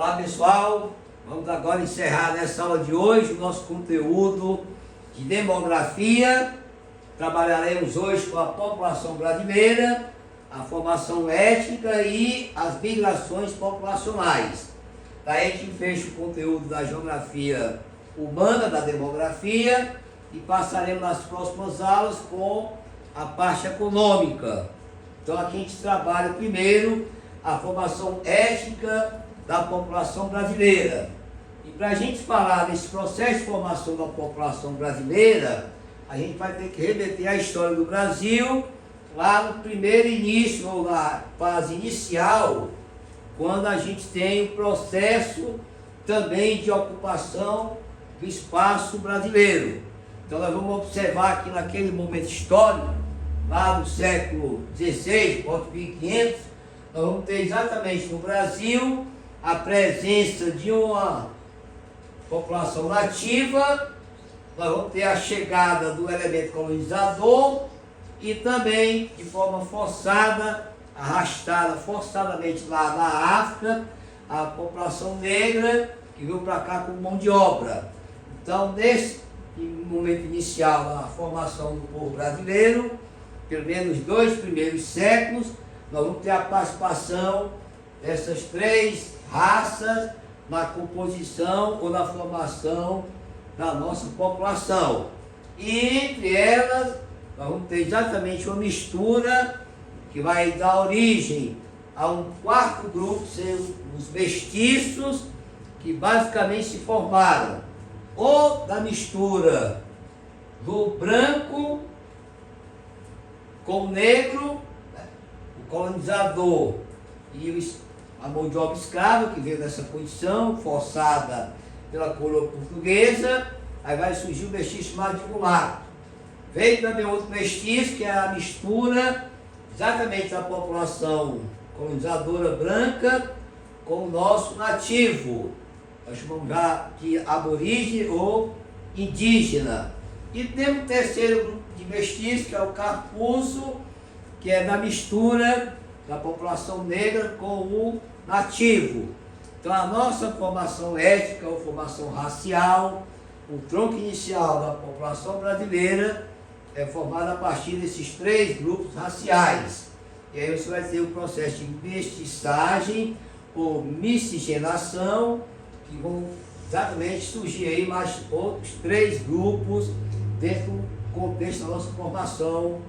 Olá pessoal, vamos agora encerrar nessa aula de hoje o nosso conteúdo de demografia. Trabalharemos hoje com a população brasileira, a formação étnica e as migrações populacionais. Daí a gente fecha o conteúdo da geografia humana, da demografia, e passaremos nas próximas aulas com a parte econômica. Então aqui a gente trabalha primeiro a formação étnica da população brasileira. E para a gente falar desse processo de formação da população brasileira, a gente vai ter que remeter a história do Brasil lá no primeiro início, ou na fase inicial, quando a gente tem o processo também de ocupação do espaço brasileiro. Então nós vamos observar aqui naquele momento histórico, lá no século XVI, por 1500, nós vamos ter exatamente no Brasil a presença de uma população nativa, nós vamos ter a chegada do elemento colonizador e também, de forma forçada, arrastada forçadamente lá na África, a população negra que veio para cá com mão de obra. Então, nesse momento inicial da formação do povo brasileiro, pelo menos os 2 primeiros séculos, nós vamos ter a participação dessas 3 raças na composição ou na formação da nossa população. E entre elas, nós vamos ter exatamente uma mistura que vai dar origem a um 4º grupo, que são os mestiços, que basicamente se formaram ou da mistura do branco com o negro, o colonizador e a mão de obra escrava, que veio nessa condição, forçada pela coroa portuguesa. Aí vai surgir o mestiço chamado de mulato. Veio também outro mestiço, que é a mistura exatamente da população colonizadora branca com o nosso nativo. Nós chamamos já de aborígene ou indígena. E temos o 3º grupo de mestiços, que é o carpuço, que é da mistura da população negra com o nativo. Então a nossa formação étnica ou formação racial, o tronco inicial da população brasileira é formado a partir desses 3 grupos raciais. E aí você vai ter o processo de mestiçagem ou miscigenação, que vão exatamente surgir aí mais outros 3 grupos dentro do contexto da nossa formação,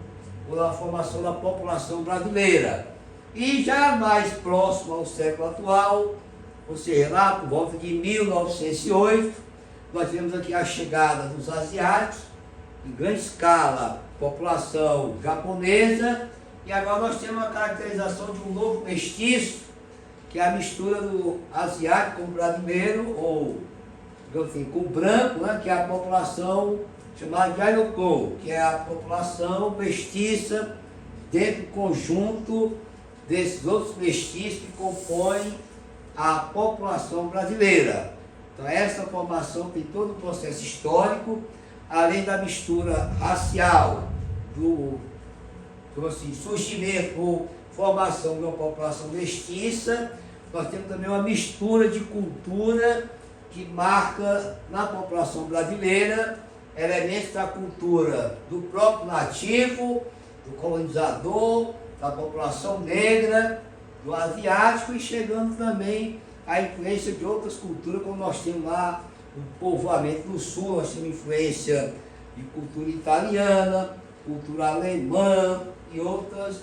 ou da formação da população brasileira. E já mais próximo ao século atual, ou seja, lá por volta de 1908, nós temos aqui a chegada dos asiáticos, em grande escala, população japonesa, e agora nós temos a caracterização de um novo mestiço, que é a mistura do asiático com o brasileiro, ou assim, com o branco, né, que é a população chamada de Ayokô, que é a população mestiça dentro do conjunto desses outros mestiços que compõem a população brasileira. Então essa formação tem todo o processo histórico, além da mistura racial, do assim, surgimento ou formação de uma população mestiça. Nós temos também uma mistura de cultura que marca na população brasileira elementos da cultura do próprio nativo, do colonizador, da população negra, do asiático, e chegando também a influência de outras culturas, como nós temos lá no povoamento do sul, nós temos influência de cultura italiana, cultura alemã e outras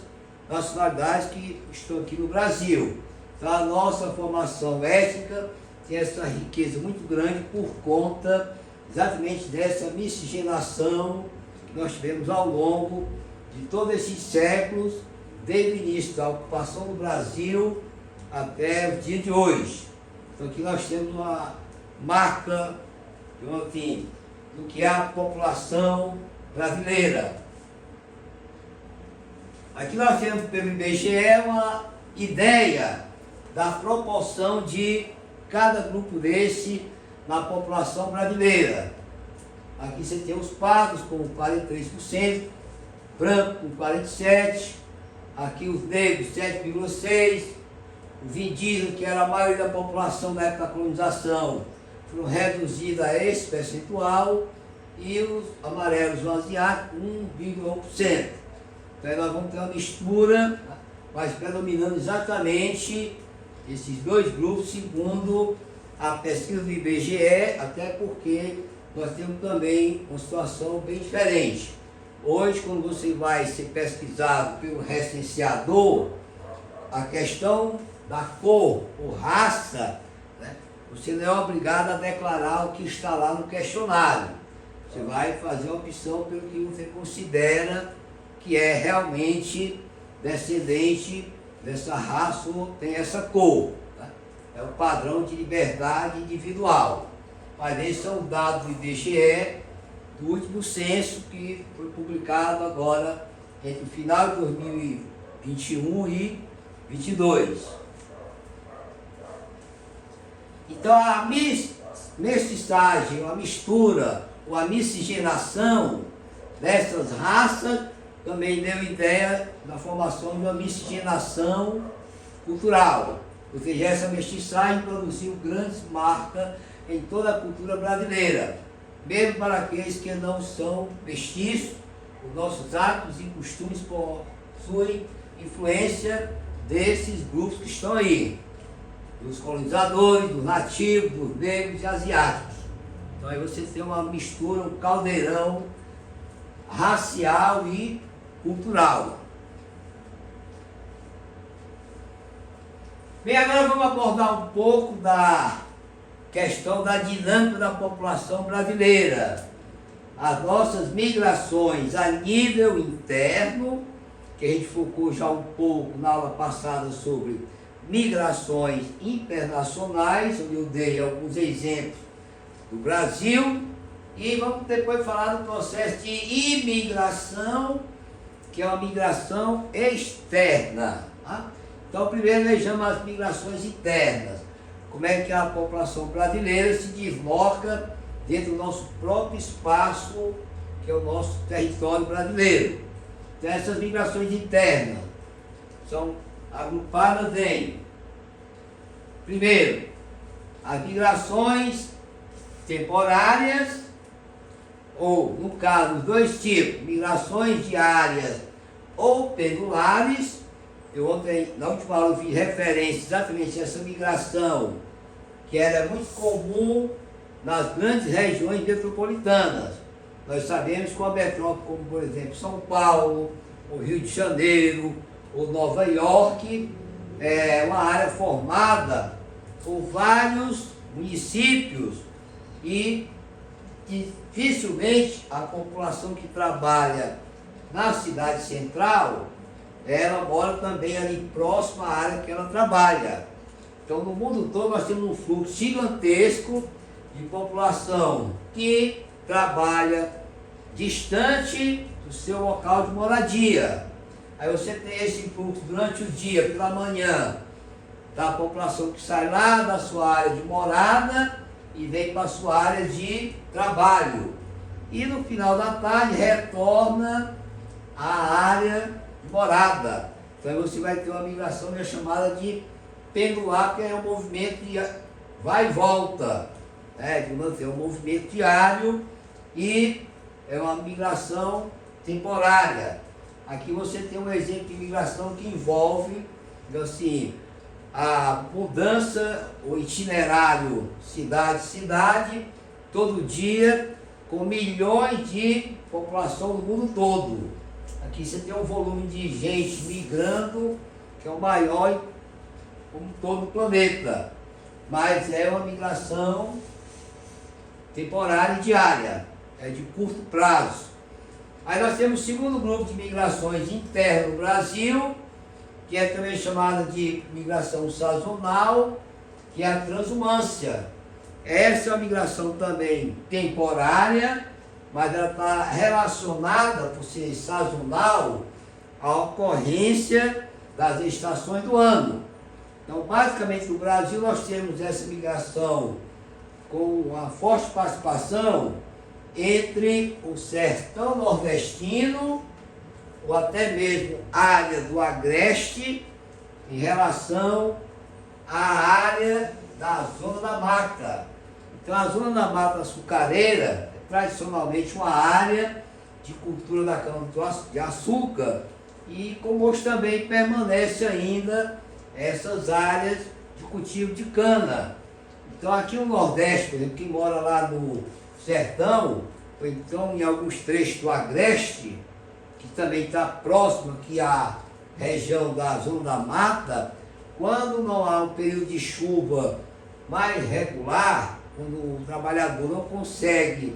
nacionalidades que estão aqui no Brasil. Então a nossa formação étnica tem essa riqueza muito grande por conta exatamente dessa miscigenação que nós tivemos ao longo de todos esses séculos, desde o início da ocupação do Brasil até o dia de hoje. Então aqui nós temos uma marca enfim, do que é a população brasileira. Aqui nós temos pelo IBGE uma ideia da proporção de cada grupo desse na população brasileira. Aqui você tem os pardos com 43%, branco com 47%, aqui os negros 7,6%, Os indígenas, que era a maioria da população na época da colonização, foram reduzidos a esse percentual, e os amarelos, os asiáticos, 1,1%. Então aí nós vamos ter uma mistura, mas predominando exatamente esses dois grupos, segundo a pesquisa do IBGE, até porque nós temos também uma situação bem diferente. Hoje, quando você vai ser pesquisado pelo recenseador, a questão da cor ou raça, né, você não é obrigado a declarar o que está lá no questionário. Você vai fazer a opção pelo que você considera que é realmente descendente dessa raça ou tem essa cor. Tá? É o padrão de liberdade individual. Mas esses são dados do IBGE, do último censo que foi publicado agora entre o final de 2021 e 2022. Então a mestiçagem, a mistura, ou a miscigenação dessas raças também deu ideia da formação de uma miscigenação cultural. Ou seja, essa mestiçagem produziu grandes marcas em toda a cultura brasileira, mesmo para aqueles que não são mestiços. Os nossos hábitos e costumes possuem influência desses grupos que estão aí, dos colonizadores, dos nativos, dos negros e asiáticos. Então aí você tem uma mistura, um caldeirão racial e cultural. Bem, agora vamos abordar um pouco da questão da dinâmica da população brasileira. As nossas migrações a nível interno, que a gente focou já um pouco na aula passada sobre migrações internacionais, onde eu dei alguns exemplos do Brasil, e vamos depois falar do processo de imigração, que é uma migração externa. Tá? Então, primeiro vejamos as migrações internas. Como é que a população brasileira se desloca dentro do nosso próprio espaço, que é o nosso território brasileiro. Então, essas migrações internas são agrupadas em, primeiro, as migrações temporárias, ou, no caso, os dois tipos, migrações diárias ou pendulares. Eu ontem, na última aula, fiz referência exatamente a essa migração, que era muito comum nas grandes regiões metropolitanas. Nós sabemos que uma metrópole como, por exemplo, São Paulo, ou Rio de Janeiro, ou Nova York, é uma área formada por vários municípios e dificilmente a população que trabalha na cidade central, ela mora também ali próximo à área que ela trabalha. Então, no mundo todo, nós temos um fluxo gigantesco de população que trabalha distante do seu local de moradia. Aí você tem esse fluxo durante o dia, pela manhã, da população que sai lá da sua área de morada e vem para a sua área de trabalho. E no final da tarde retorna à área de morada. Então você vai ter uma migração que é chamada de pendular, que é um movimento de vai e volta, né? De manter um movimento diário, e é uma migração temporária. Aqui você tem um exemplo de migração que envolve, assim, a mudança, o itinerário cidade-cidade, todo dia, com milhões de população do mundo todo. Aqui você tem um volume de gente migrando, que é o maior como todo o planeta. Mas é uma migração temporária e diária, é de curto prazo. Aí nós temos o segundo grupo de migrações interno no Brasil, que é também chamada de migração sazonal, que é a transumância. Essa é uma migração também temporária, mas ela está relacionada, por ser sazonal, à ocorrência das estações do ano. Então, basicamente, no Brasil, nós temos essa migração com uma forte participação entre o sertão nordestino, ou até mesmo área do agreste, em relação a área da Zona da Mata. Então a Zona da Mata Açucareira é tradicionalmente uma área de cultura da cana-de-açúcar e como hoje também permanece ainda essas áreas de cultivo de cana. Então aqui no Nordeste, por exemplo, quem mora lá no Sertão, ou então em alguns trechos do Agreste, que também está próximo aqui à região da Zona da Mata, quando não há um período de chuva mais regular, quando o trabalhador não consegue,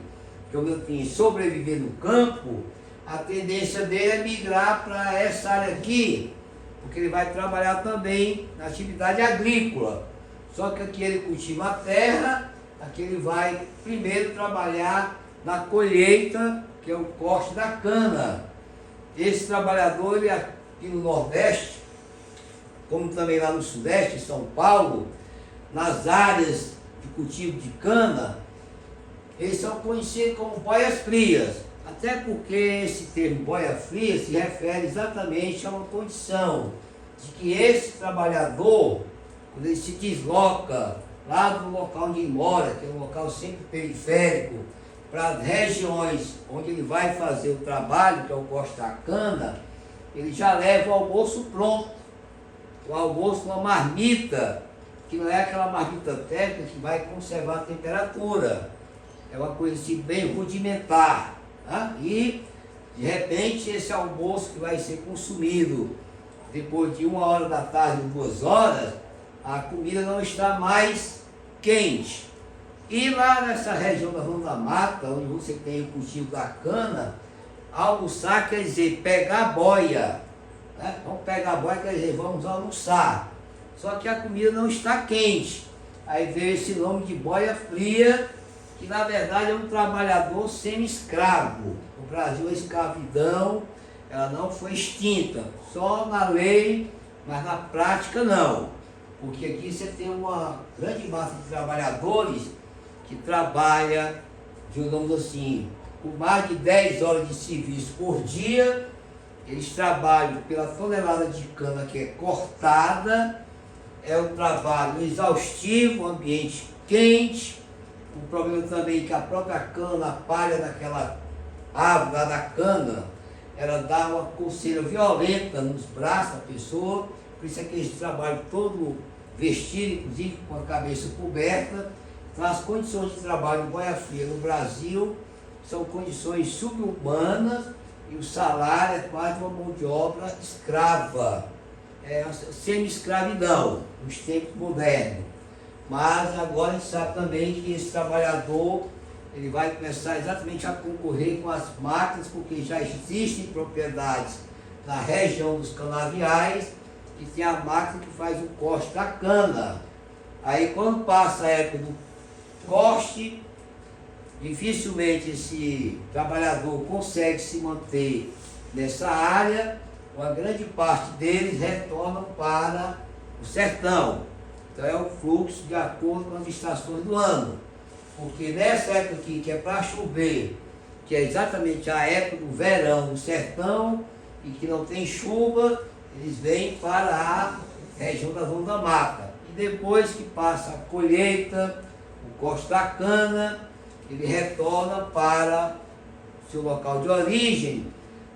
sobreviver no campo, a tendência dele é migrar para essa área aqui, porque ele vai trabalhar também na atividade agrícola. Só que aqui ele cultiva a terra, aqui ele vai primeiro trabalhar na colheita, que é o corte da cana. Esse trabalhador, ele aqui no Nordeste, como também lá no Sudeste, em São Paulo, nas áreas de cultivo de cana, eles são conhecidos como boias frias. Até porque esse termo boia fria se refere exatamente a uma condição de que esse trabalhador, quando ele se desloca lá do local onde ele mora, que é um local sempre periférico, para as regiões onde ele vai fazer o trabalho, que é o corte da cana, ele já leva o almoço pronto. O almoço numa marmita, que não é aquela marmita térmica que vai conservar a temperatura. É uma coisa assim bem rudimentar. Tá? E, de repente, esse almoço que vai ser consumido depois de 1 hora da tarde, 2 horas, a comida não está mais quente. E lá nessa região da Zona da Mata, onde você tem o cultivo da cana, almoçar quer dizer pegar a boia. Né? Vamos pegar a boia, quer dizer, vamos almoçar. Só que a comida não está quente. Aí veio esse nome de boia fria, que na verdade é um trabalhador semi-escravo. No Brasil a escravidão ela não foi extinta, só na lei, mas na prática não. Porque aqui você tem uma grande massa de trabalhadores que trabalha, digamos assim, por mais de 10 horas de serviço por dia. Eles trabalham pela tonelada de cana que é cortada, é um trabalho exaustivo, um ambiente quente. O problema também é que a própria cana, a palha daquela árvore lá da cana, ela dá uma coceira violenta nos braços da pessoa, por isso é que eles trabalham todo vestido, inclusive com a cabeça coberta. Então as condições de trabalho em boia fria no Brasil são condições subhumanas e o salário é quase uma mão de obra escrava, é uma semi-escravidão nos tempos modernos. Mas agora a gente sabe também que esse trabalhador ele vai começar exatamente a concorrer com as máquinas, porque já existem propriedades na região dos canaviais que tem a máquina que faz o corte da cana. Aí quando passa a época do corte, dificilmente esse trabalhador consegue se manter nessa área, uma grande parte deles retornam para o sertão. Então é o fluxo de acordo com as estações do ano. Porque nessa época aqui, que é para chover, que é exatamente a época do verão no sertão, e que não tem chuva, eles vêm para a região da Zona da Mata. E depois que passa a colheita, o corte da cana, ele retorna para o seu local de origem,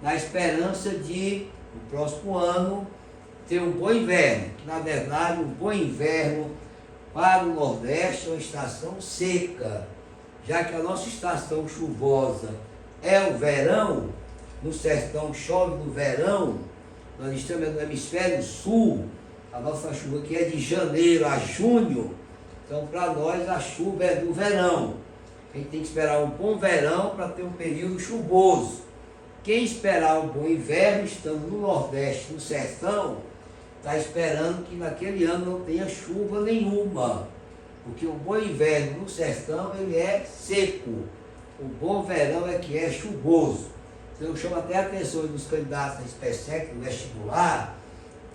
na esperança de, no próximo ano, ter um bom inverno. Que na verdade, um bom inverno para o Nordeste é uma estação seca, já que a nossa estação chuvosa é o verão. No sertão chove no verão, nós estamos no hemisfério sul, a nossa chuva aqui é de janeiro a junho, então para nós a chuva é do verão. A gente tem que esperar um bom verão para ter um período chuvoso. Quem esperar um bom inverno, estando no Nordeste, no sertão, está esperando que naquele ano não tenha chuva nenhuma, porque o bom inverno no sertão ele é seco, o bom verão é que é chuvoso. Então eu chamo até a atenção dos candidatos da Especec no vestibular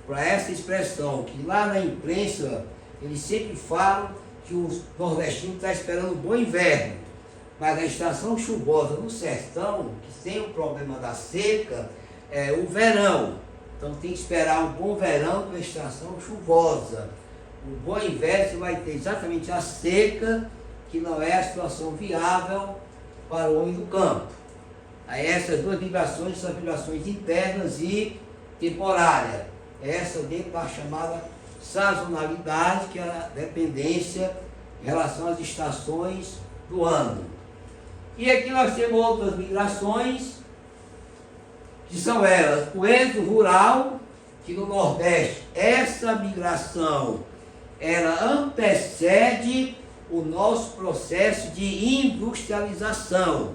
para essa expressão, que lá na imprensa eles sempre falam que o nordestino está esperando um bom inverno, mas a estação chuvosa no sertão, que tem o problema da seca, é o verão. Então tem que esperar um bom verão com a estação chuvosa. o bom e velho você vai ter exatamente a seca, que não é a situação viável para o homem do campo. Aí essas duas migrações são migrações internas e temporárias. Essa dentro da chamada sazonalidade, que é a dependência em relação às estações do ano. E aqui nós temos outras migrações, que são elas, o êxodo rural, que no Nordeste, essa migração, ela antecede o nosso processo de industrialização.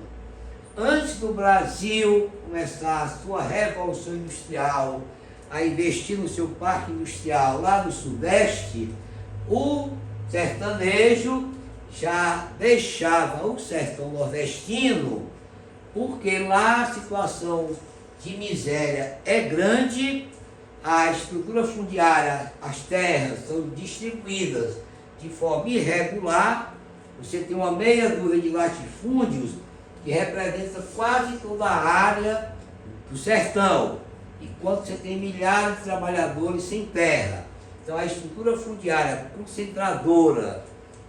Antes do Brasil começar a sua revolução industrial, a investir no seu parque industrial lá no Sudeste, o sertanejo já deixava o sertão nordestino, porque lá a situação de miséria é grande, a estrutura fundiária, as terras são distribuídas de forma irregular, você tem uma meia dúzia de latifúndios que representa quase toda a área do sertão, enquanto você tem milhares de trabalhadores sem terra. Então a estrutura fundiária concentradora,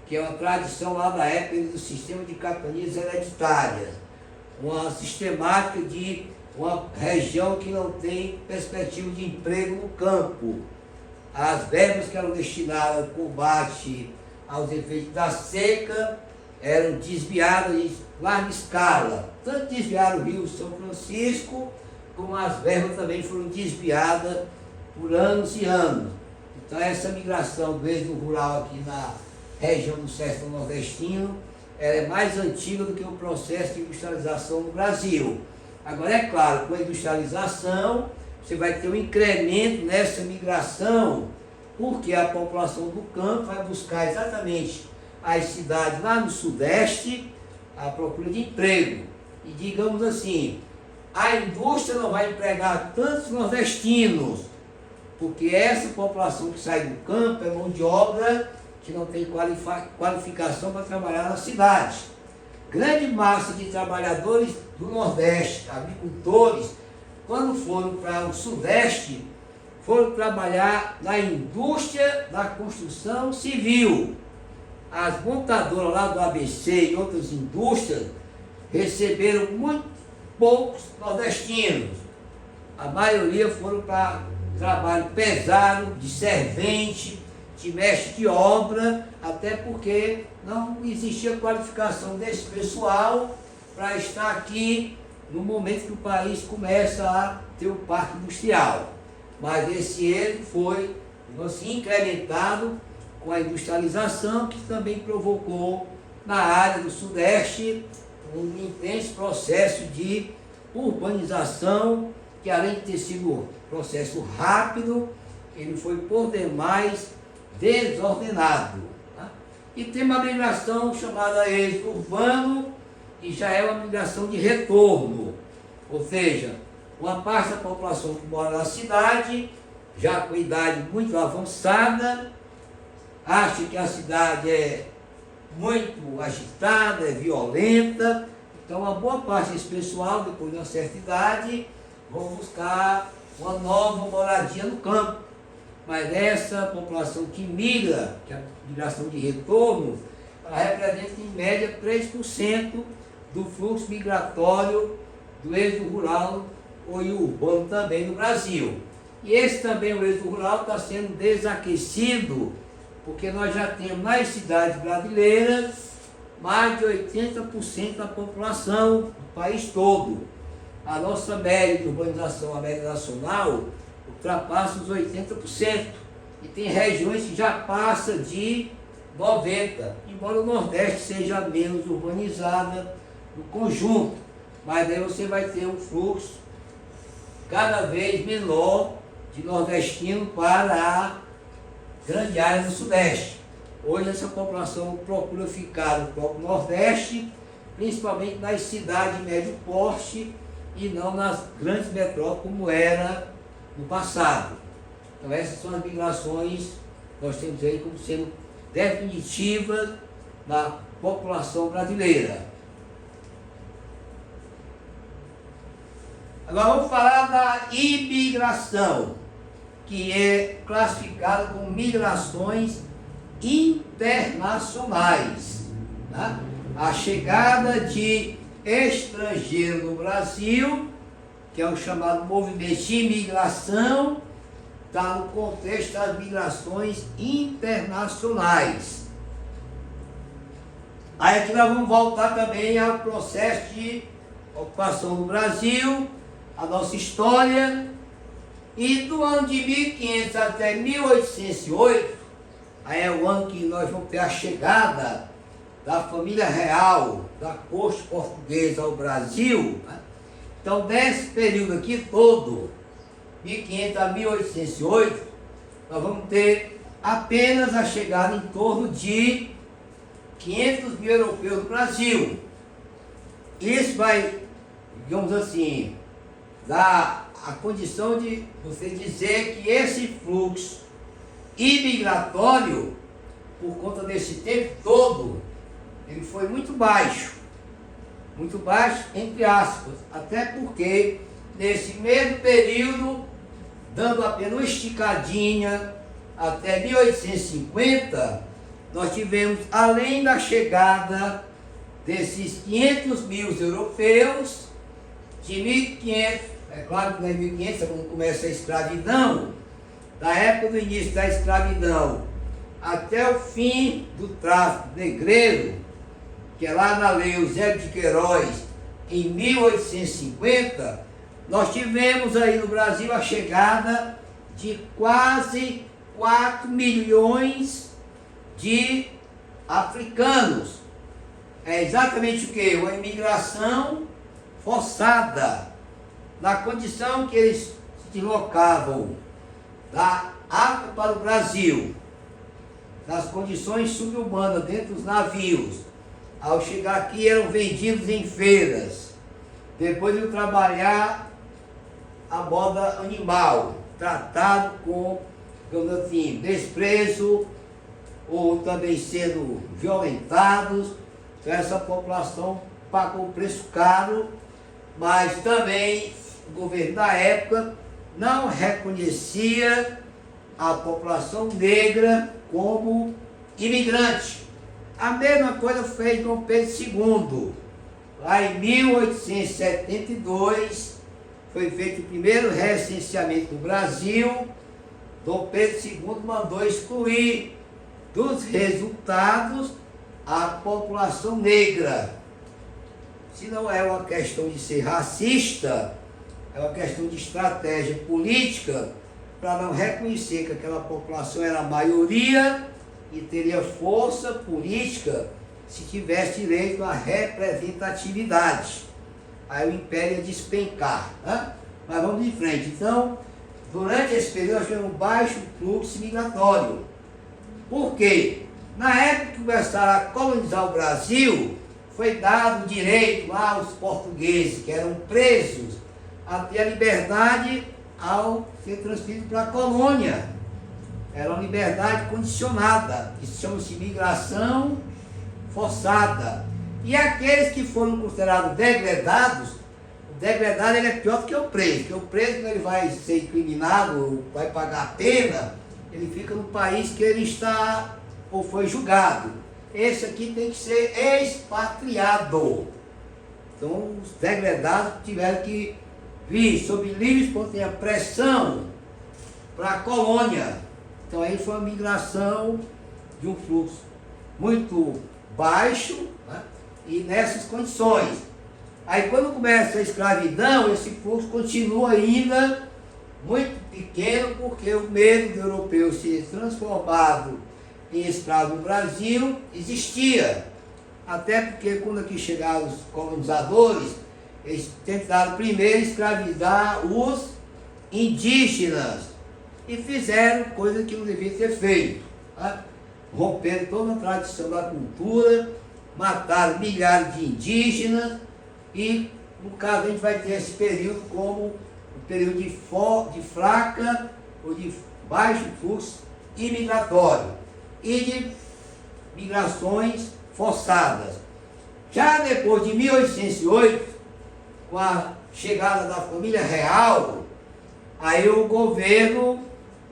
que é uma tradição lá da época do sistema de capitanias hereditárias, uma sistemática de uma região que não tem perspectiva de emprego no campo. As verbas que eram destinadas ao combate aos efeitos da seca eram desviadas em larga escala. Tanto desviaram o Rio São Francisco, como as verbas também foram desviadas por anos e anos. Então essa migração do êxodo rural aqui na região do sertão nordestino, ela é mais antiga do que o processo de industrialização no Brasil. Agora é claro, com a industrialização, você vai ter um incremento nessa migração, porque a população do campo vai buscar exatamente as cidades lá no Sudeste, à procura de emprego. E digamos assim, a indústria não vai empregar tantos nordestinos, porque essa população que sai do campo é mão de obra que não tem qualificação para trabalhar na cidade. Grande massa de trabalhadores do Nordeste, agricultores, quando foram para o Sudeste, foram trabalhar na indústria da construção civil. As montadoras lá do ABC e outras indústrias receberam muito poucos nordestinos. A maioria foram para trabalho pesado, de servente, de mestre de obra, até porque não existia qualificação desse pessoal para estar aqui no momento que o país começa a ter o parque industrial. Mas esse êxodo foi assim, incrementado com a industrialização, que também provocou na área do Sudeste um intenso processo de urbanização, que além de ter sido um processo rápido, ele foi por demais desordenado. Tá? E tem uma migração chamada êxodo urbano, que já é uma migração de retorno, ou seja, uma parte da população que mora na cidade, já com idade muito avançada, acha que a cidade é muito agitada, é violenta, então uma boa parte desse pessoal, depois de uma certa idade, vão buscar uma nova moradia no campo. Mas essa população que migra, que é a migração de retorno, ela representa em média 3% do fluxo migratório do êxodo rural e urbano também no Brasil. E esse também, o êxodo rural, está sendo desaquecido, porque nós já temos nas cidades brasileiras mais de 80% da população do país todo. A nossa média de urbanização, a média nacional, ultrapassa os 80%. E tem regiões que já passa de 90%, embora o Nordeste seja menos urbanizada no conjunto. Mas aí você vai ter um fluxo cada vez menor de nordestino para a grande área do Sudeste. Hoje essa população procura ficar no próprio Nordeste, principalmente nas cidades de médio porte e não nas grandes metrópoles como era no passado. Então essas são as migrações que nós temos aí como sendo definitivas na população brasileira. Agora vamos falar da imigração, que é classificada como migrações internacionais. Tá? A chegada de estrangeiros no Brasil, que é o chamado movimento de imigração, está no contexto das migrações internacionais. Aí aqui nós vamos voltar também ao processo de ocupação do Brasil, a nossa história, e do ano de 1500 até 1808, aí é o ano que nós vamos ter a chegada da família real, da corte portuguesa ao Brasil, né? Então, nesse período aqui todo, 1500 a 1808, nós vamos ter apenas a chegada em torno de 500 mil europeus no Brasil. Isso vai, digamos assim, dar a condição de você dizer que esse fluxo imigratório, por conta desse tempo todo, ele foi muito baixo, entre aspas, até porque nesse mesmo período, dando apenas uma esticadinha até 1850, nós tivemos, além da chegada desses 500 mil europeus, de 1500, é claro que não é 1500, é quando começa a escravidão, da época do início da escravidão até o fim do tráfico negreiro, que é lá na Lei Eusébio de Queiroz, em 1850, nós tivemos aí no Brasil a chegada de quase 4 milhões de africanos. É exatamente o que? Uma imigração forçada, na condição que eles se deslocavam da África para o Brasil, nas condições subhumanas, dentro dos navios. Ao chegar aqui eram vendidos em feiras, depois de trabalhar a moda animal, tratado com, digamos assim, desprezo, ou também sendo violentados. Então essa população pagou um preço caro, mas também o governo da época não reconhecia a população negra como imigrante. A mesma coisa fez Dom Pedro II. Lá em 1872 foi feito o primeiro recenseamento do Brasil. Dom Pedro II mandou excluir dos resultados a população negra. Se não é uma questão de ser racista, é uma questão de estratégia política para não reconhecer que aquela população era a maioria e teria força política se tivesse direito à representatividade. Aí o império ia despencar, né? Mas vamos em frente. Então, durante esse período nós tivemos um baixo fluxo migratório. Por quê? Na época que começaram a colonizar o Brasil, foi dado direito aos portugueses, que eram presos, a ter a liberdade ao ser transferido para a colônia. Era uma liberdade condicionada, que chama-se migração forçada. E aqueles que foram considerados degradados, o degradado ele é pior do que o preso, porque o preso, quando ele vai ser incriminado, vai pagar a pena, ele fica no país que ele está ou foi julgado. Esse aqui tem que ser expatriado. Então os degradados tiveram que vir sob livre e espontânea pressão para a colônia. Então aí foi uma migração de um fluxo muito baixo, né? E nessas condições. Aí quando começa a escravidão, esse fluxo continua ainda muito pequeno, porque o medo do europeu ser transformado em escravo no Brasil existia. Até porque quando aqui chegaram os colonizadores, eles tentaram primeiro escravizar os indígenas e fizeram coisa que não devia ter feito, tá? Romperam toda a tradição da cultura, mataram milhares de indígenas e, no caso, a gente vai ter esse período como um período de fraca ou de baixo fluxo imigratório e de migrações forçadas. Já depois de 1808, com a chegada da família real, aí o governo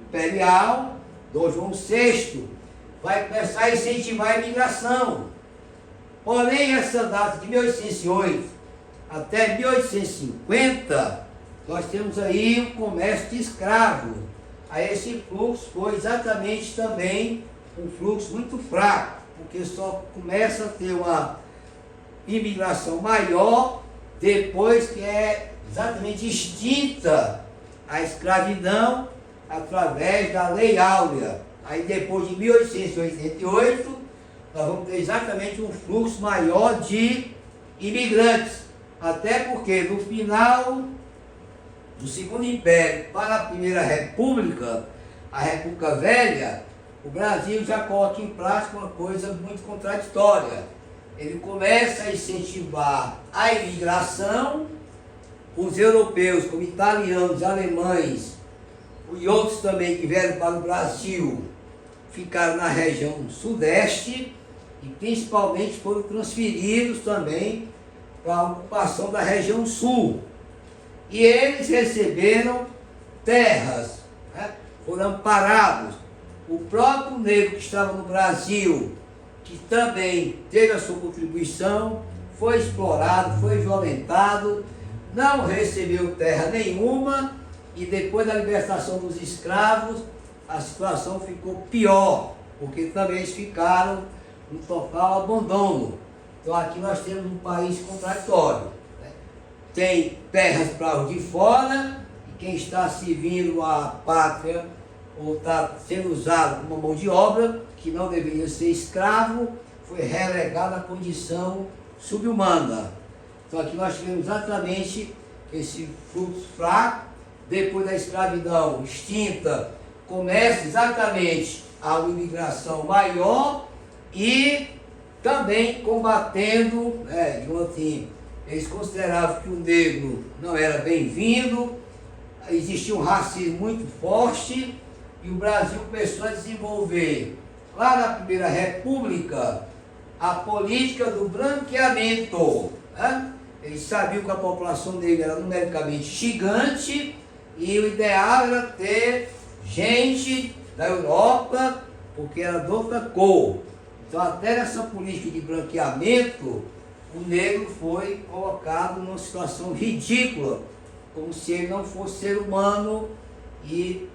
imperial, Dom João VI, vai começar a incentivar a imigração. Porém, essa data de 1808 até 1850, nós temos aí o comércio de escravos. Aí esse fluxo foi exatamente também um fluxo muito fraco, porque só começa a ter uma imigração maior depois que é exatamente extinta a escravidão através da Lei Áurea. Aí depois de 1888, nós vamos ter exatamente um fluxo maior de imigrantes. Até porque no final do Segundo Império para a Primeira República, a República Velha, o Brasil já coloca em prática uma coisa muito contraditória. Ele começa a incentivar a imigração, os europeus, como italianos, alemães e outros também que vieram para o Brasil, ficaram na região sudeste e principalmente foram transferidos também para a ocupação da região sul. E eles receberam terras, né? Foram amparados. O próprio negro que estava no Brasil, que também teve a sua contribuição, foi explorado, foi violentado, não recebeu terra nenhuma, e depois da libertação dos escravos, a situação ficou pior, porque também eles ficaram no total abandono. Então aqui nós temos um país contraditório, né? Tem terras para os de fora, e quem está servindo a pátria ou está sendo usado como mão de obra, que não deveria ser escravo, foi relegado à condição subhumana. Então aqui nós tivemos exatamente esse fluxo fraco. Depois da escravidão extinta, começa exatamente a imigração maior e também combatendo, digamos assim, eles consideravam que o negro não era bem-vindo, existia um racismo muito forte, e o Brasil começou a desenvolver, lá na Primeira República, a política do branqueamento, né? Eles sabiam que a população negra era numericamente gigante e o ideal era ter gente da Europa, porque era de outra cor. Então, até nessa política de branqueamento, o negro foi colocado numa situação ridícula, como se ele não fosse ser humano, e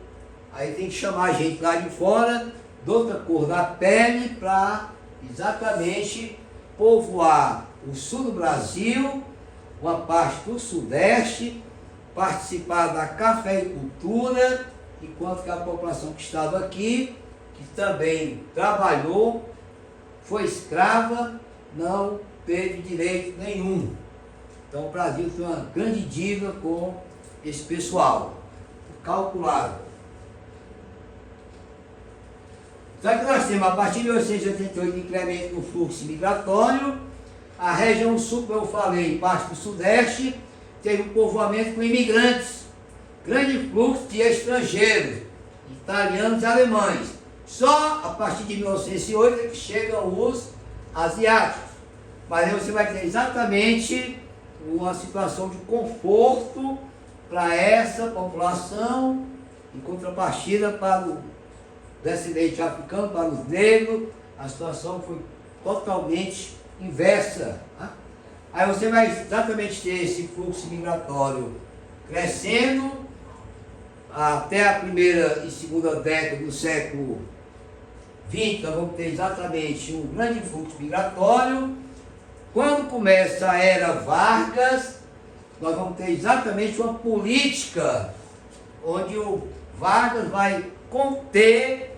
aí tem que chamar a gente lá de fora, de outra cor da pele, para exatamente povoar o sul do Brasil, uma parte do sudeste, participar da cafeicultura, enquanto que a população que estava aqui, que também trabalhou, foi escrava, não teve direito nenhum. Então o Brasil tem uma grande dívida com esse pessoal, calculado. Só que nós temos, a partir de 1888, incremento no fluxo migratório. A região sul, como eu falei, parte do sudeste, teve um povoamento com imigrantes, grande fluxo de estrangeiros, italianos e alemães. Só a partir de 1908 é que chegam os asiáticos. Mas aí você vai ter exatamente uma situação de conforto para essa população, em contrapartida para o descendente africano, para os negros, a situação foi totalmente inversa. Né? Aí você vai exatamente ter esse fluxo migratório crescendo até a primeira e segunda década do século XX. Nós vamos ter exatamente um grande fluxo migratório. Quando começa a era Vargas, nós vamos ter exatamente uma política onde o Vargas vai conter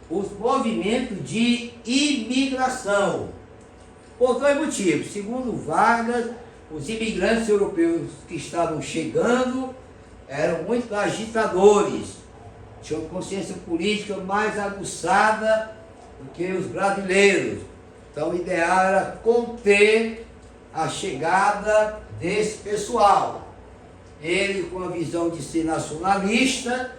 os movimentos de imigração. Por dois motivos. Segundo Vargas, os imigrantes europeus que estavam chegando eram muito agitadores, tinham consciência política mais aguçada do que os brasileiros. Então o ideal era conter a chegada desse pessoal. Ele, com a visão de ser nacionalista,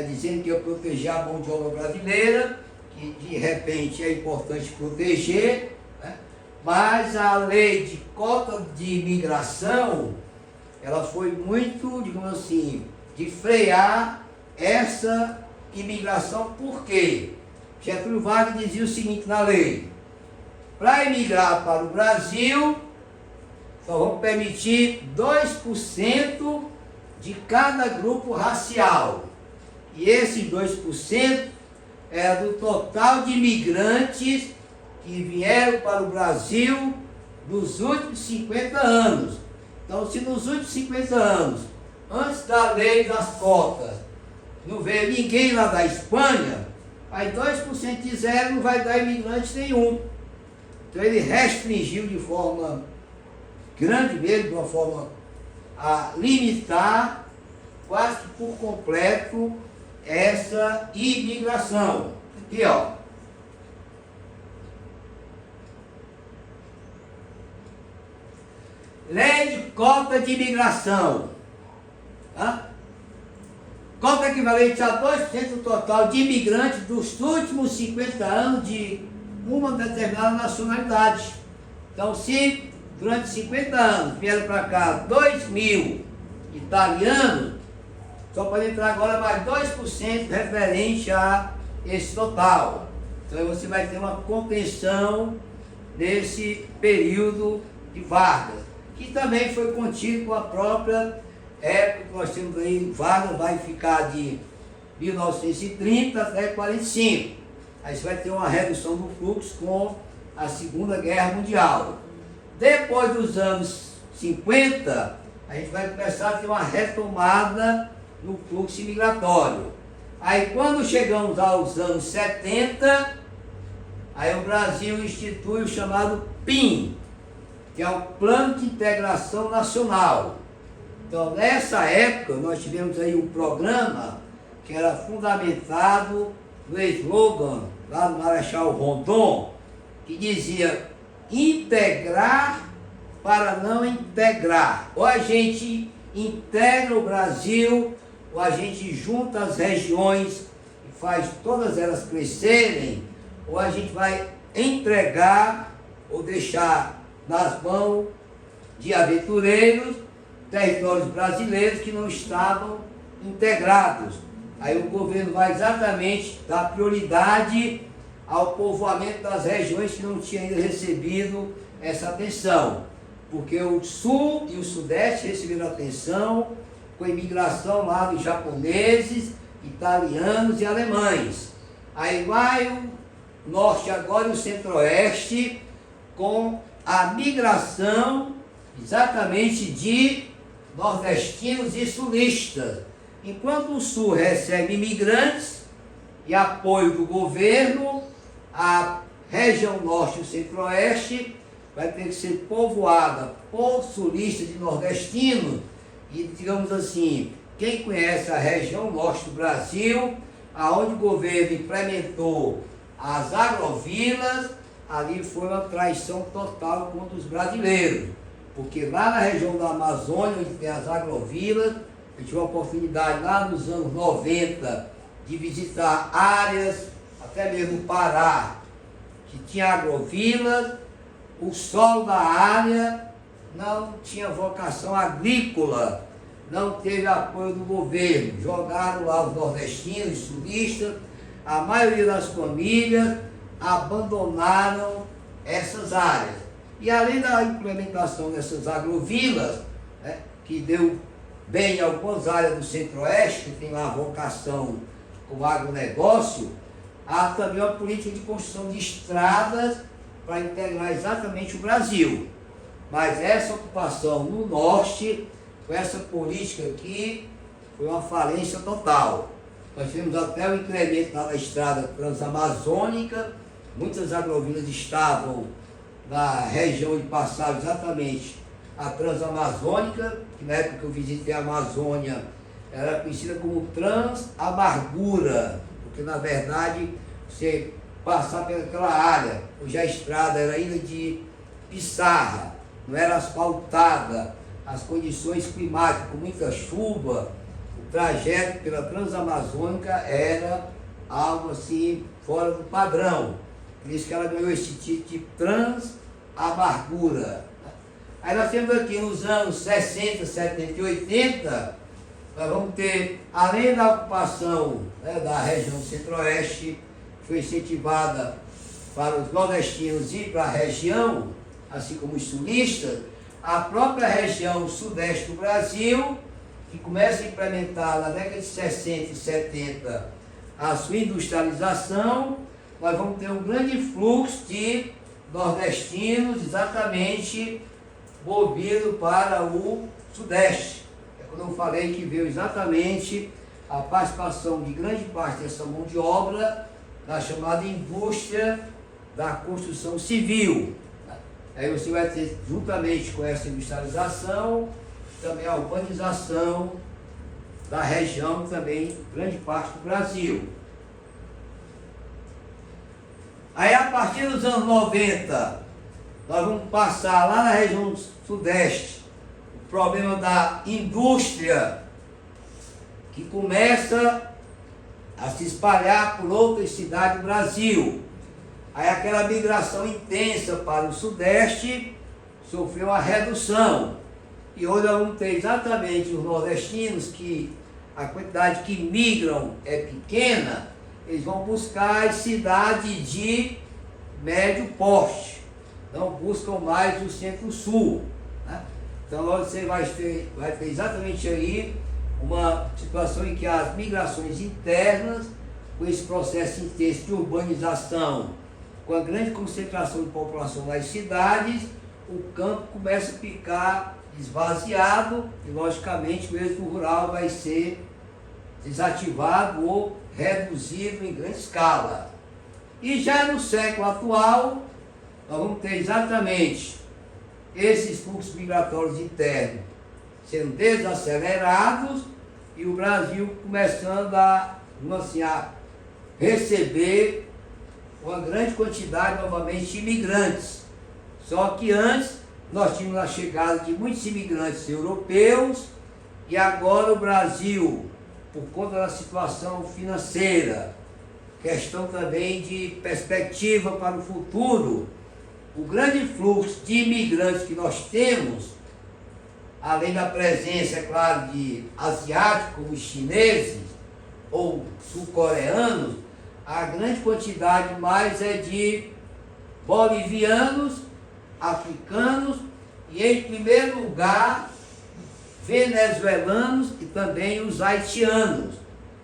dizendo que ia proteger a mão de obra brasileira, que de repente é importante proteger, né? Mas a lei de cota de imigração, ela foi muito, digamos assim, de frear essa imigração. Por quê? Getúlio Vargas dizia o seguinte na lei: para emigrar para o Brasil, só vamos permitir 2% de cada grupo racial. E esses 2% é do total de imigrantes que vieram para o Brasil nos últimos 50 anos. Então, se nos últimos 50 anos, antes da lei das cotas, não veio ninguém lá da Espanha, aí 2% de zero não vai dar imigrante nenhum. Então ele restringiu de forma grande mesmo, de uma forma a limitar quase que por completo essa imigração. Aqui, ó. Lei de cota de imigração. Cota equivalente a 2% do total de imigrantes dos últimos 50 anos de uma determinada nacionalidade. Então, se durante 50 anos vieram para cá 2.000 italianos, só pode entrar agora mais 2% referente a esse total. Então, você vai ter uma contenção nesse período de Vargas, que também foi contido com a própria época que nós temos aí. Vargas vai ficar de 1930 até 45. Aí você vai ter uma redução do fluxo com a Segunda Guerra Mundial. Depois dos anos 50, a gente vai começar a ter uma retomada no fluxo migratório. Aí quando chegamos aos anos 70, aí o Brasil institui o chamado PIN, que é o Plano de Integração Nacional. Então, nessa época, nós tivemos aí um programa que era fundamentado no slogan lá do Marechal Rondon, que dizia: integrar para não integrar. Ou a gente integra o Brasil, ou a gente junta as regiões e faz todas elas crescerem, ou a gente vai entregar ou deixar nas mãos de aventureiros territórios brasileiros que não estavam integrados. Aí o governo vai exatamente dar prioridade ao povoamento das regiões que não tinham ainda recebido essa atenção, porque o sul e o sudeste receberam atenção com a imigração lá dos japoneses, italianos e alemães. Aí vai o norte agora e o centro-oeste com a migração exatamente de nordestinos e sulistas. Enquanto o sul recebe imigrantes e apoio do governo, a região norte e o centro-oeste vai ter que ser povoada por sulistas e nordestinos. E, digamos assim, quem conhece a região norte do Brasil, aonde o governo implementou as agrovilas, ali foi uma traição total contra os brasileiros. Porque lá na região da Amazônia, onde tem as agrovilas, eu tive a oportunidade lá nos anos 90 de visitar áreas, até mesmo no Pará, que tinha agrovilas, o solo da área não tinha vocação agrícola, não teve apoio do governo. Jogaram lá os nordestinos, sulistas, a maioria das famílias abandonaram essas áreas. E além da implementação dessas agrovilas, né, que deu bem em algumas áreas do centro-oeste, que tem lá vocação com agronegócio, há também uma política de construção de estradas para integrar exatamente o Brasil. Mas essa ocupação no norte, com essa política aqui, foi uma falência total. Nós tivemos até o incremento lá da estrada transamazônica, muitas agrovilas estavam na região onde passava exatamente a Transamazônica, que na época que eu visitei a Amazônia era conhecida como Transamargura, porque na verdade você passar pelaquela área, hoje a estrada era ainda de pissarra, não era asfaltada, as condições climáticas, com muita chuva, o trajeto pela Transamazônica era algo assim fora do padrão. Por isso que ela ganhou esse título de Transamargura. Aí nós temos aqui nos anos 60, 70 e 80, nós vamos ter, além da ocupação, né, da região centro-oeste, foi incentivada para os nordestinos ir para a região, assim como os sulistas, a própria região sudeste do Brasil, que começa a implementar na década de 60 e 70 a sua industrialização, nós vamos ter um grande fluxo de nordestinos exatamente movido para o sudeste. É quando eu falei que veio exatamente a participação de grande parte dessa mão de obra na chamada indústria da construção civil. Aí você vai ter, juntamente com essa industrialização, também a urbanização da região, também grande parte do Brasil. Aí a partir dos anos 90, nós vamos passar lá na região sudeste, o problema da indústria, que começa a se espalhar por outras cidades do Brasil. Aí aquela migração intensa para o sudeste sofreu uma redução. E hoje nós vamos ter exatamente os nordestinos, que a quantidade que migram é pequena, eles vão buscar as cidades de médio porte, não buscam mais o centro-sul. Né? Então você vai ter exatamente aí uma situação em que as migrações internas, com esse processo intenso de urbanização, com a grande concentração de população nas cidades, o campo começa a ficar esvaziado e, logicamente, o êxodo rural vai ser desativado ou reduzido em grande escala. E já no século atual, nós vamos ter exatamente esses fluxos migratórios internos sendo desacelerados e o Brasil começando a receber uma grande quantidade novamente de imigrantes. Só que antes nós tínhamos a chegada de muitos imigrantes europeus e agora o Brasil, por conta da situação financeira, questão também de perspectiva para o futuro, o grande fluxo de imigrantes que nós temos, além da presença, é claro, de asiáticos, como os chineses ou sul-coreanos, a grande quantidade mais é de bolivianos, africanos e, em primeiro lugar, venezuelanos e também os haitianos.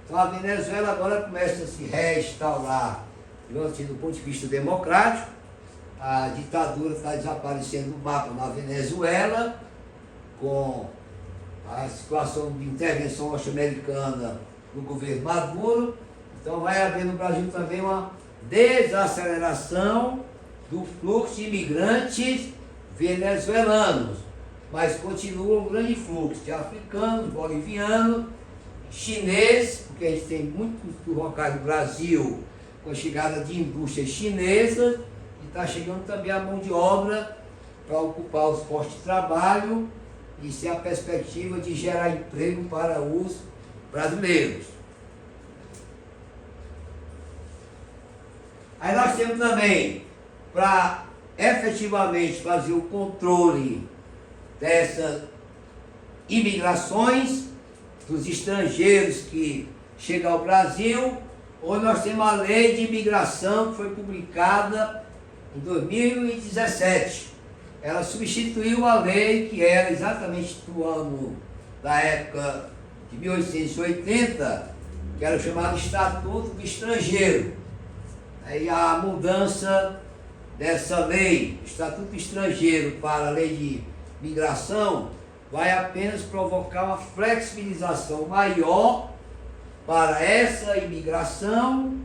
Então a Venezuela agora começa a se restaurar, do ponto de vista democrático. A ditadura está desaparecendo do mapa na Venezuela, com a situação de intervenção norte-americana no governo Maduro. Então vai haver no Brasil também uma desaceleração do fluxo de imigrantes venezuelanos, mas continua um grande fluxo de africanos, bolivianos, chineses, porque a gente tem muitos locais do Brasil com a chegada de indústrias chinesas, e está chegando também a mão de obra para ocupar os postos de trabalho e ser a perspectiva de gerar emprego para os brasileiros. Aí nós temos também, para efetivamente fazer o controle dessas imigrações, dos estrangeiros que chegam ao Brasil, hoje nós temos a lei de imigração que foi publicada em 2017. Ela substituiu a lei que era exatamente do ano da época de 1880, que era o chamado Estatuto do Estrangeiro. Aí a mudança dessa lei, Estatuto do Estrangeiro, para a lei de migração, vai apenas provocar uma flexibilização maior para essa imigração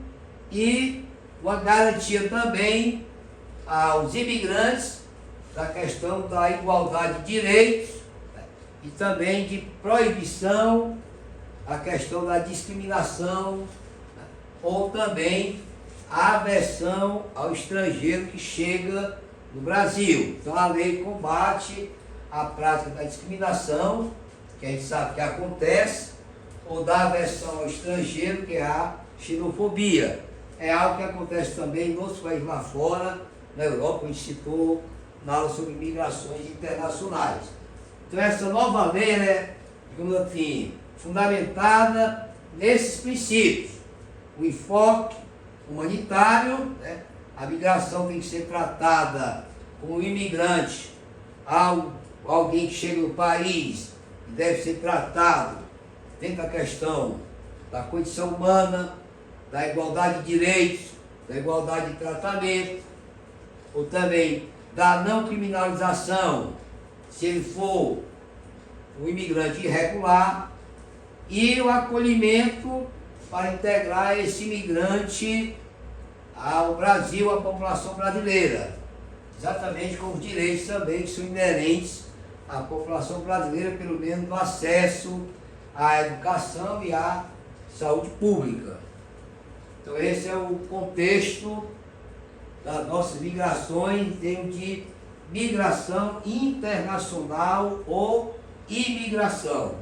e uma garantia também aos imigrantes da questão da igualdade de direitos e também de proibição a questão da discriminação ou também a aversão ao estrangeiro que chega no Brasil. Então a lei combate a prática da discriminação, que a gente sabe que acontece, ou da aversão ao estrangeiro, que é a xenofobia. É algo que acontece também em outros países lá fora, na Europa, a gente citou na aula sobre migrações internacionais. Então essa nova lei é, digamos assim, fundamentada nesses princípios. O enfoque humanitário, né? A migração tem que ser tratada como imigrante, alguém que chega no país e deve ser tratado dentro da questão da condição humana, da igualdade de direitos, da igualdade de tratamento, ou também da não criminalização, se ele for um imigrante irregular, e o acolhimento para integrar esse imigrante ao Brasil, à população brasileira, exatamente com os direitos também que são inerentes à população brasileira, pelo menos no acesso à educação e à saúde pública. Então esse é o contexto das nossas migrações em termos de migração internacional ou imigração.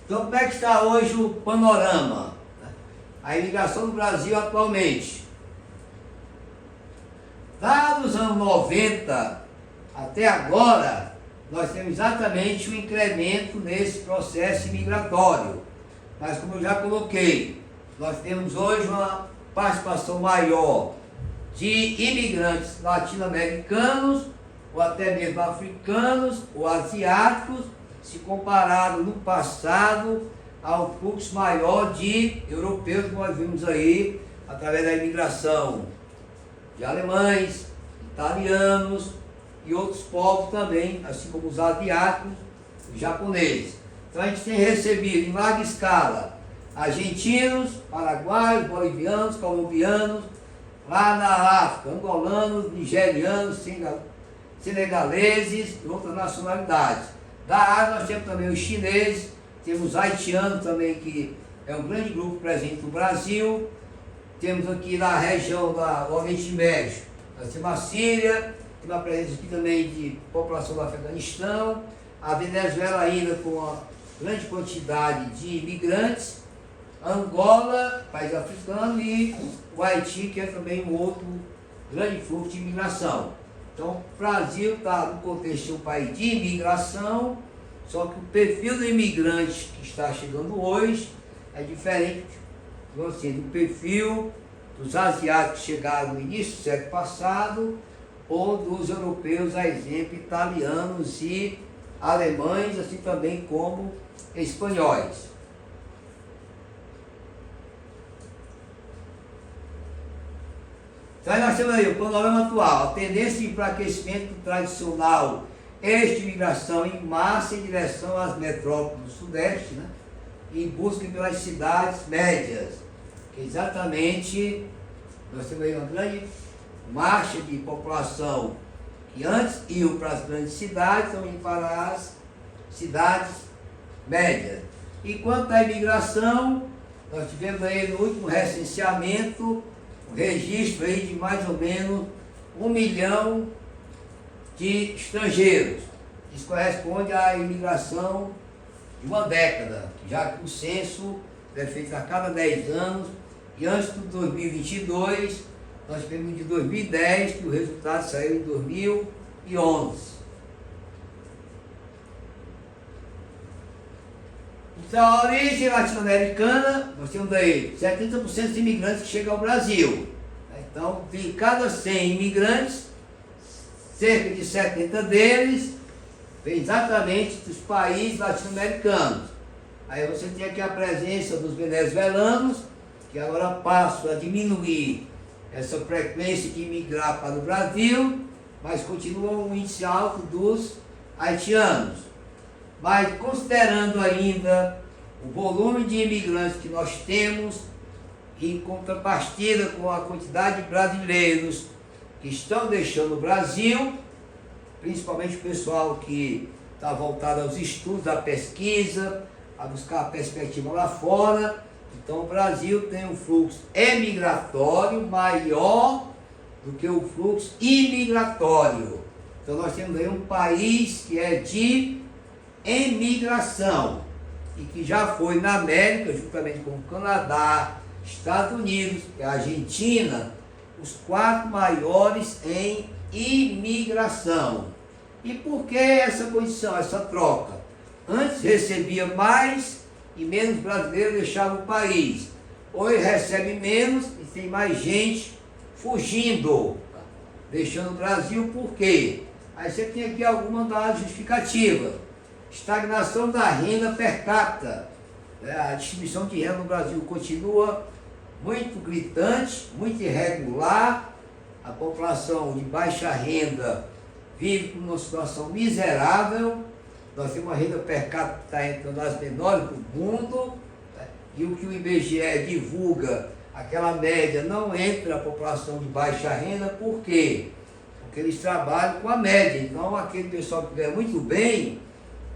Então como é que está hoje o panorama? A imigração do Brasil atualmente. Dos anos 90 até agora, nós temos exatamente um incremento nesse processo imigratório. Mas como eu já coloquei, nós temos hoje uma participação maior de imigrantes latino-americanos, ou até mesmo africanos, ou asiáticos, se comparado no passado ao fluxo maior de europeus que nós vimos aí, através da imigração de alemães, italianos e outros povos também, assim como os asiáticos, os japoneses. Então a gente tem recebido em larga escala argentinos, paraguaios, bolivianos, colombianos, lá na África, angolanos, nigerianos, senegaleses e outras nacionalidades. Da Ásia nós temos também os chineses, temos haitianos também, que é um grande grupo presente no Brasil. Temos aqui na região do Oriente Médio, nós temos a Síria, temos a presença aqui também de população do Afeganistão, a Venezuela ainda com uma grande quantidade de imigrantes, Angola, país africano, e o Haiti, que é também um outro grande fluxo de imigração. Então o Brasil está no contexto de um país de imigração, só que o perfil do imigrante que está chegando hoje é diferente do perfil dos asiáticos que chegaram no início do século passado, ou dos europeus, a exemplo, italianos e alemães, assim também como espanhóis. Então nós temos aí o panorama atual, a tendência de enfraquecimento tradicional eixo de migração em massa em direção às metrópoles do Sudeste, né? Em busca pelas cidades médias, que exatamente nós temos aí uma grande marcha de população que antes iam para as grandes cidades, estão indo para as cidades médias. E quanto à imigração, nós tivemos aí no último recenseamento um registro aí de mais ou menos 1 milhão de estrangeiros. Isso corresponde à imigração de uma década, já que o censo é feito a cada 10 anos, e antes de 2022, nós tivemos de 2010, que o resultado saiu em 2011. Então, a origem latino-americana, nós temos aí 70% dos imigrantes que chegam ao Brasil. Então, de cada 100 imigrantes, cerca de 70 deles vem exatamente dos países latino-americanos. Aí você tem aqui a presença dos venezuelanos, que agora passam a diminuir essa frequência de imigrar para o Brasil, mas continua um índice alto dos haitianos. Mas considerando ainda o volume de imigrantes que nós temos, em contrapartida com a quantidade de brasileiros que estão deixando o Brasil, principalmente o pessoal que está voltado aos estudos, à pesquisa, a buscar a perspectiva lá fora. Então o Brasil tem um fluxo emigratório maior do que o fluxo imigratório. Então nós temos aí um país que é de emigração e que já foi na América, juntamente com o Canadá, Estados Unidos e a Argentina, os 4 maiores em imigração. E por que essa condição, essa troca? Antes recebia mais e menos brasileiros deixavam o país. ou ele recebe menos e tem mais gente fugindo, deixando o Brasil. Por quê? Aí você tem aqui algumas das justificativas. Estagnação da renda per capita. A distribuição de renda no Brasil continua muito gritante, muito irregular. A população de baixa renda vive numa situação miserável. Nós temos uma renda per capita entre as menores do mundo, né? E o que o IBGE divulga, aquela média, não entra a população de baixa renda. Por quê? Porque eles trabalham com a média. Então, aquele pessoal que ganha muito bem,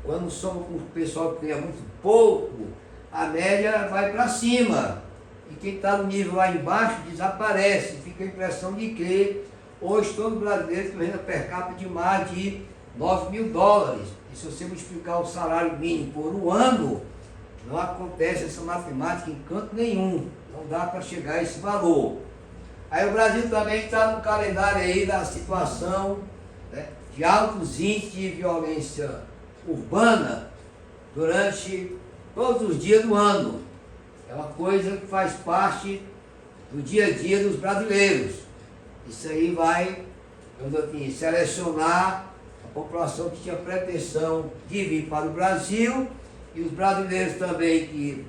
quando somos com o pessoal que ganha muito pouco, a média vai para cima. E quem está no nível lá embaixo desaparece. Fica a impressão de que hoje todo brasileiro tem renda per capita de mais de 9 mil dólares. E se você multiplicar o salário mínimo por um ano, não acontece essa matemática em canto nenhum. Não dá para chegar a esse valor. Aí o Brasil também está no calendário aí da situação, né, de altos índices de violência urbana durante todos os dias do ano. É uma coisa que faz parte do dia a dia dos brasileiros. Isso aí vai, vamos assim, selecionar a população que tinha pretensão de vir para o Brasil, e os brasileiros também que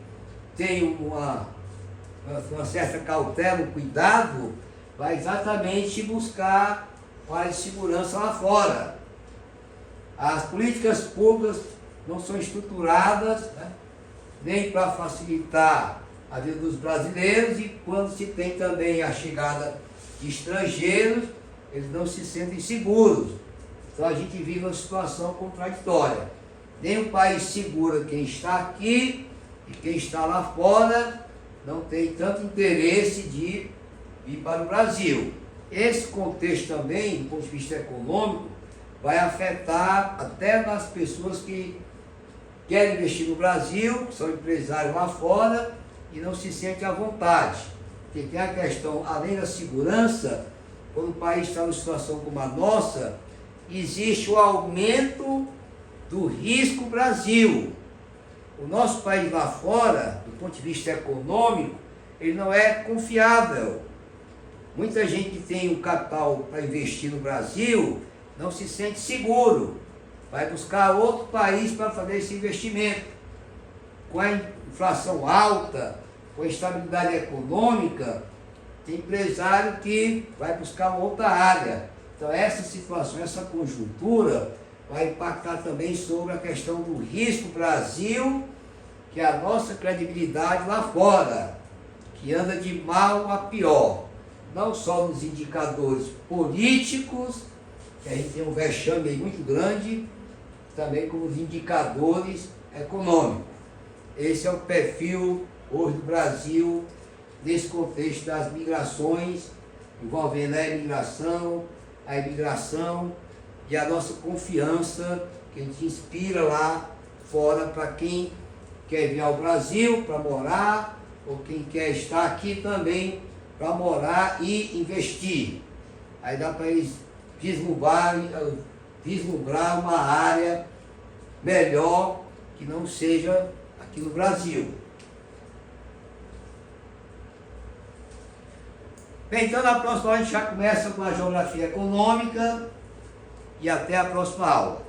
têm uma certa cautela, um cuidado, vai exatamente buscar área de segurança lá fora. As políticas públicas não são estruturadas, né, nem para facilitar a vida dos brasileiros, e quando se tem também a chegada de estrangeiros, eles não se sentem seguros. Então a gente vive uma situação contraditória. Nem o país segura quem está aqui, e quem está lá fora não tem tanto interesse de vir para o Brasil. Esse contexto também, do ponto de vista econômico, vai afetar até nas pessoas que querem investir no Brasil, que são empresários lá fora e não se sentem à vontade. Porque tem a questão, além da segurança, quando o país está numa situação como a nossa, existe o aumento do risco Brasil. O nosso país lá fora, do ponto de vista econômico, ele não é confiável. Muita gente que tem o capital para investir no Brasil não se sente seguro. Vai buscar outro país para fazer esse investimento. Com a inflação alta, com a instabilidade econômica, tem empresário que vai buscar outra área. Então essa situação, essa conjuntura vai impactar também sobre a questão do risco Brasil, que é a nossa credibilidade lá fora, que anda de mal a pior. Não só nos indicadores políticos, que a gente tem um vexame aí muito grande, também como os indicadores econômicos. Esse é o perfil hoje do Brasil, nesse contexto das migrações, envolvendo a imigração e a nossa confiança que a gente inspira lá fora para quem quer vir ao Brasil para morar, ou quem quer estar aqui também para morar e investir. Aí dá para eles vislumbrar uma área melhor que não seja aqui no Brasil. Bem, então na próxima aula a gente já começa com a geografia econômica, e até a próxima aula.